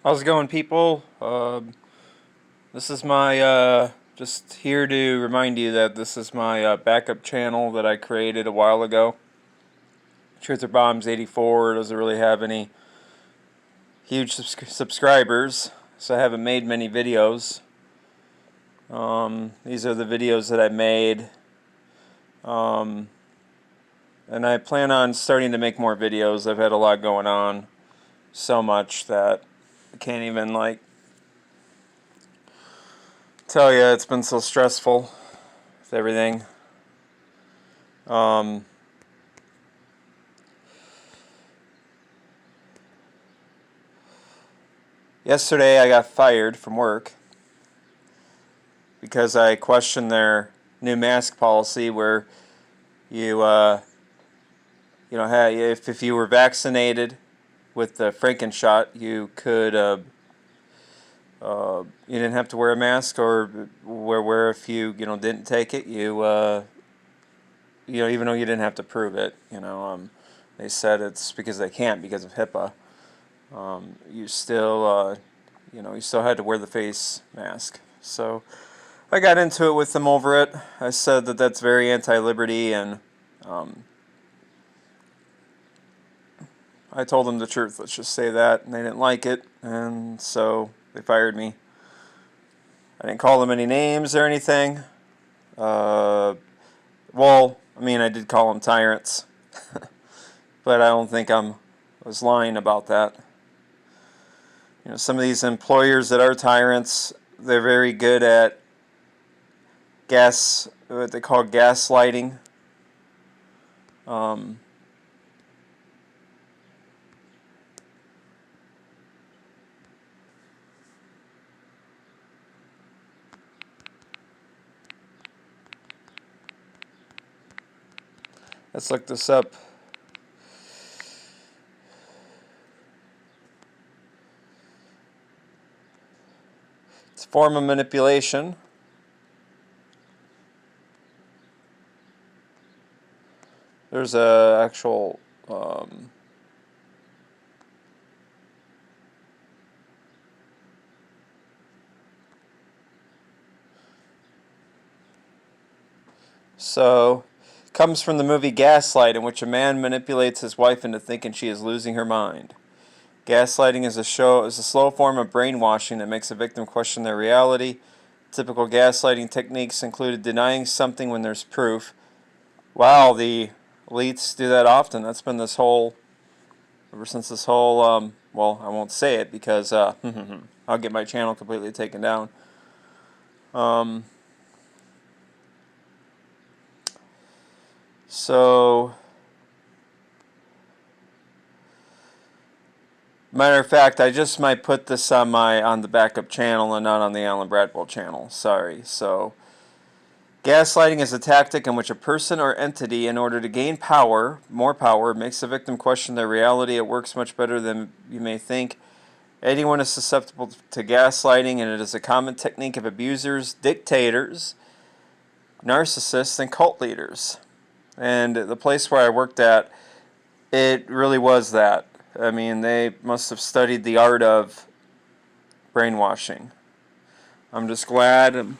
How's it going, people? This is my, just here to remind you that this is my backup channel that I created a while ago. Truther Bombs 84 doesn't really have any huge subscribers, so I haven't made many videos. These are the videos that I made. And I plan on starting to make more videos. I've had a lot going on, so much that I can't even, tell you. It's been so stressful with everything. Yesterday I got fired from work because I questioned their new mask policy where you, if you were vaccinated with the Franken shot, you could, you didn't have to wear a mask, or where if you didn't take it, you even though you didn't have to prove it, they said it's because they can't because of HIPAA. You still you still had to wear the face mask. So I got into it with them over it. I said that that's very anti-liberty, and I told them the truth, let's just say that, and they didn't like it, and so they fired me. I didn't call them any names or anything. Well, I mean, I did call them tyrants, but I don't think I was lying about that. Some of these employers that are tyrants, they're very good at what they call gaslighting. Let's look this up. It's a form of manipulation. There's a actual comes from the movie Gaslight, in which a man manipulates his wife into thinking she is losing her mind. Gaslighting is a slow form of brainwashing that makes a victim question their reality. Typical gaslighting techniques included denying something when there's proof. Wow, the elites do that often. That's been ever since this whole, well, I won't say it because I'll get my channel completely taken down. Matter of fact, I just might put this on the backup channel and not on the Alan Bradwell channel. Sorry. So, gaslighting is a tactic in which a person or entity, in order to gain more power, makes the victim question their reality. It works much better than you may think. Anyone is susceptible to gaslighting, and it is a common technique of abusers, dictators, narcissists, and cult leaders. And the place where I worked at, it really was that. I mean, they must have studied the art of brainwashing. I'm just glad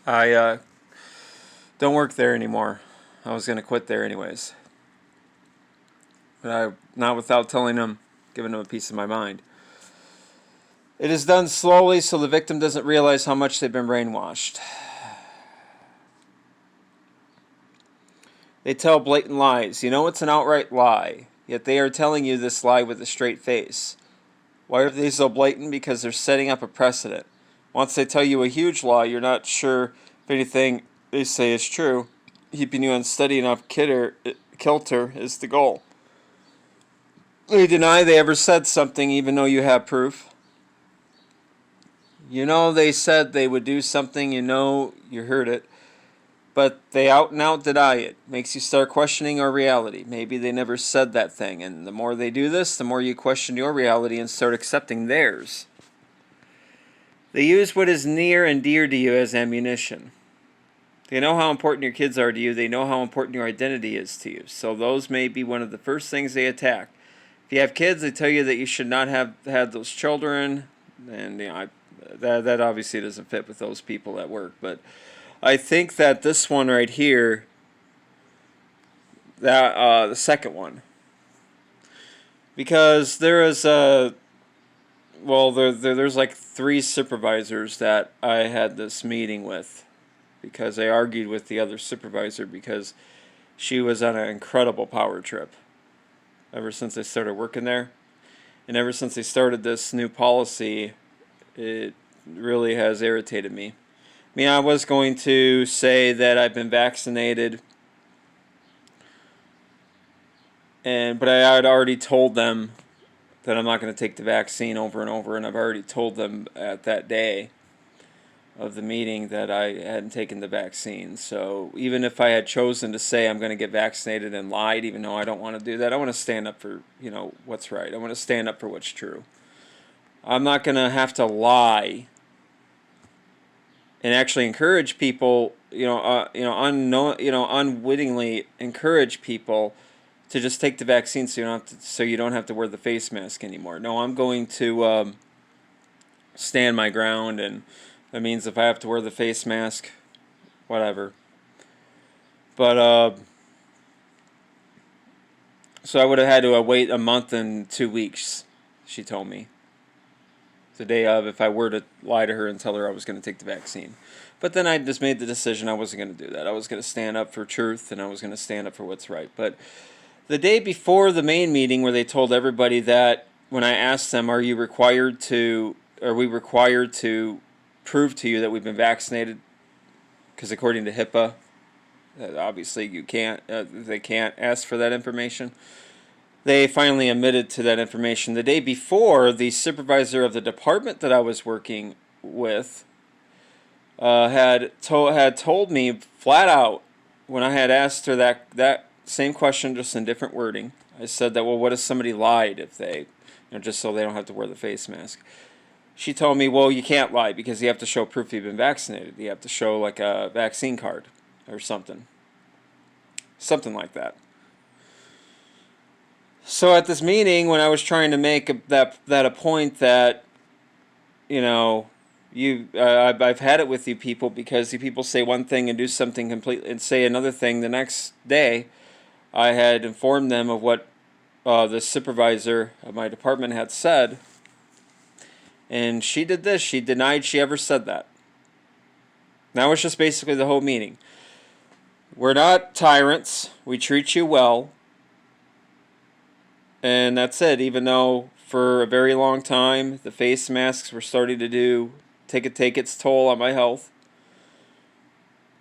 I don't work there anymore. I was going to quit there anyways. But not without giving them a piece of my mind. It is done slowly so the victim doesn't realize how much they've been brainwashed. They tell blatant lies. It's an outright lie. Yet they are telling you this lie with a straight face. Why are they so blatant? Because they're setting up a precedent. Once they tell you a huge lie, you're not sure if anything they say is true. Keeping you on steady enough kilter is the goal. They deny they ever said something even though you have proof. They said they would do something, you heard it. But they out and out deny it. Makes you start questioning your reality. Maybe they never said that thing. And the more they do this, the more you question your reality and start accepting theirs. They use what is near and dear to you as ammunition. They know how important your kids are to you. They know how important your identity is to you. So those may be one of the first things they attack. If you have kids, they tell you that you should not have had those children, and that obviously doesn't fit with those people at work. But I think that this one right here, that the second one, because there is there's like 3 supervisors that I had this meeting with, because I argued with the other supervisor because she was on an incredible power trip ever since I started working there. And ever since they started this new policy, it really has irritated me. I mean, I was going to say that I've been vaccinated, but I had already told them that I'm not going to take the vaccine over and over, and I've already told them at that day of the meeting that I hadn't taken the vaccine. So even if I had chosen to say I'm going to get vaccinated and lied, even though I don't want to do that, I want to stand up for, what's right. I want to stand up for what's true. I'm not going to have to lie and actually encourage people, unwittingly encourage people to just take the vaccine so you don't have to wear the face mask anymore. No, I'm going to stand my ground, and that means if I have to wear the face mask, whatever. But so I would have had to wait a month and 2 weeks, she told me, the day of, if I were to lie to her and tell her I was going to take the vaccine. But then I just made the decision I wasn't going to do that. I was going to stand up for truth, and I was going to stand up for what's right. But the day before the main meeting, where they told everybody that, when I asked them, are we required to prove to you that we've been vaccinated? Because according to HIPAA, obviously they can't ask for that information. They finally admitted to that information. The day before, the supervisor of the department that I was working with had told me flat out, when I had asked her that same question, just in different wording. I said that, well, what if somebody lied, if they, just so they don't have to wear the face mask? She told me, well, you can't lie because you have to show proof you've been vaccinated. You have to show like a vaccine card or something like that. So at this meeting, when I was trying to make that a point that, I've had it with you people, because you people say one thing and do something completely and say another thing the next day. I had informed them of what the supervisor of my department had said, and she did this. She denied she ever said that. That was just basically the whole meeting. We're not tyrants. We treat you well. And that's it. Even though for a very long time the face masks were starting to take its toll on my health.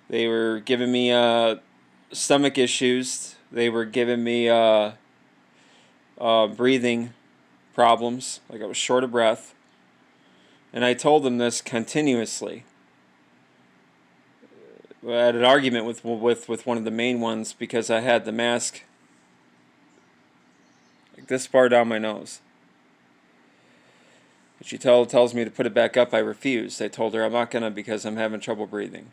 They were giving me stomach issues. They were giving me breathing problems, like I was short of breath. And I told them this continuously. I had an argument with one of the main ones because I had the mask like this far down my nose. She tells me to put it back up. I refused. I told her I'm not going to, because I'm having trouble breathing.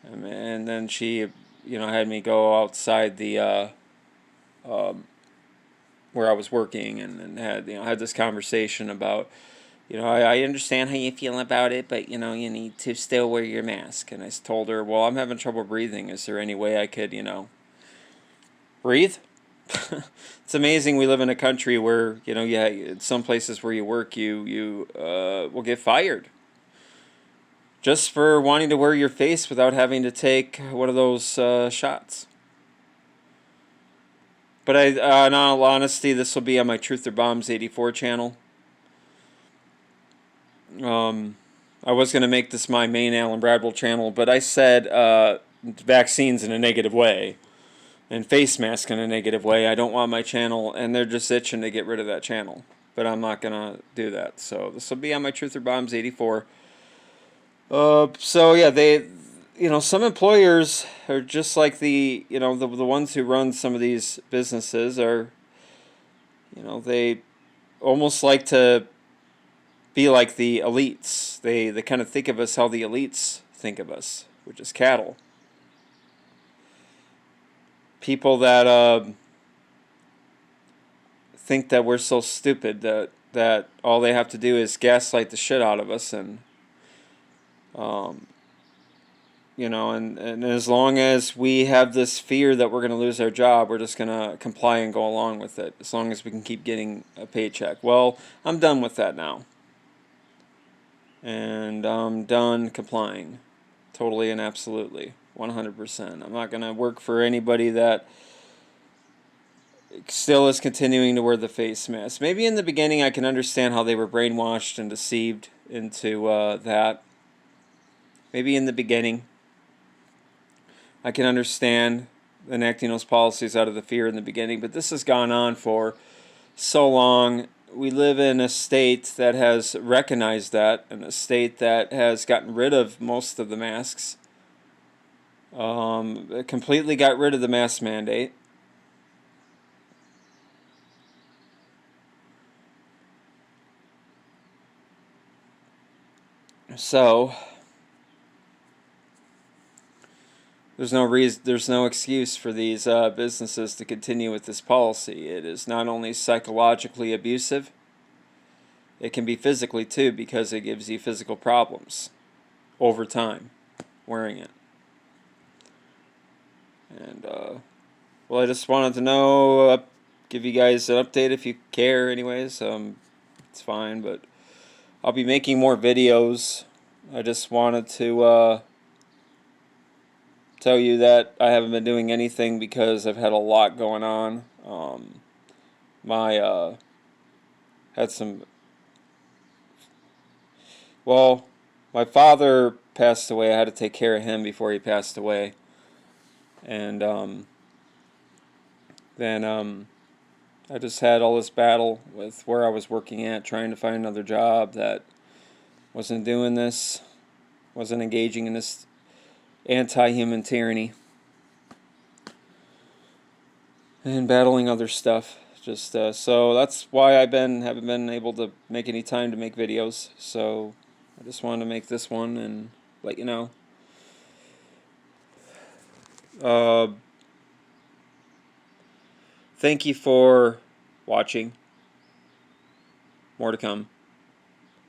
And then she, had me go outside the where I was working, and had this conversation about, I understand how you feel about it, but you need to still wear your mask. And I told her, well, I'm having trouble breathing. Is there any way I could, breathe? It's amazing we live in a country where, some places where you work, you will get fired just for wanting to wear your face without having to take one of those shots. But in all honesty, this will be on my Truth or Bombs 84 channel. I was going to make this my main Alan Bradwell channel, but I said vaccines in a negative way and face mask in a negative way. I don't want my channel, and they're just itching to get rid of that channel. But I'm not going to do that. So this will be on my Truth or Bombs 84. So yeah, they, some employers are just like the ones who run some of these businesses are, they almost like to be like the elites. They kind of think of us how the elites think of us, which is cattle. People that think that we're so stupid that all they have to do is gaslight the shit out of us, and you know, and as long as we have this fear that we're going to lose our job, we're just going to comply and go along with it, as long as we can keep getting a paycheck. Well, I'm done with that now. And I'm done complying. Totally and absolutely. 100%. I'm not going to work for anybody that still is continuing to wear the face mask. Maybe in the beginning I can understand how they were brainwashed and deceived into that. Maybe in the beginning I can understand enacting those policies out of the fear in the beginning, but this has gone on for so long. We live in a state that has recognized that, and a state that has gotten rid of most of the masks. It completely got rid of the mask mandate. So there's no excuse for these businesses to continue with this policy. It is not only psychologically abusive, it can be physically too, because it gives you physical problems over time wearing it. And well, I just wanted to know, give you guys an update if you care. Anyways, it's fine, but I'll be making more videos. I just wanted to tell you that I haven't been doing anything because I've had a lot going on. Had some. Well, my father passed away. I had to take care of him before he passed away, and then I just had all this battle with where I was working at, trying to find another job that wasn't doing this, wasn't engaging in this anti-human tyranny, and battling other stuff. Just so that's why haven't been able to make any time to make videos. So I just wanted to make this one and let you know. Thank you for watching. More to come.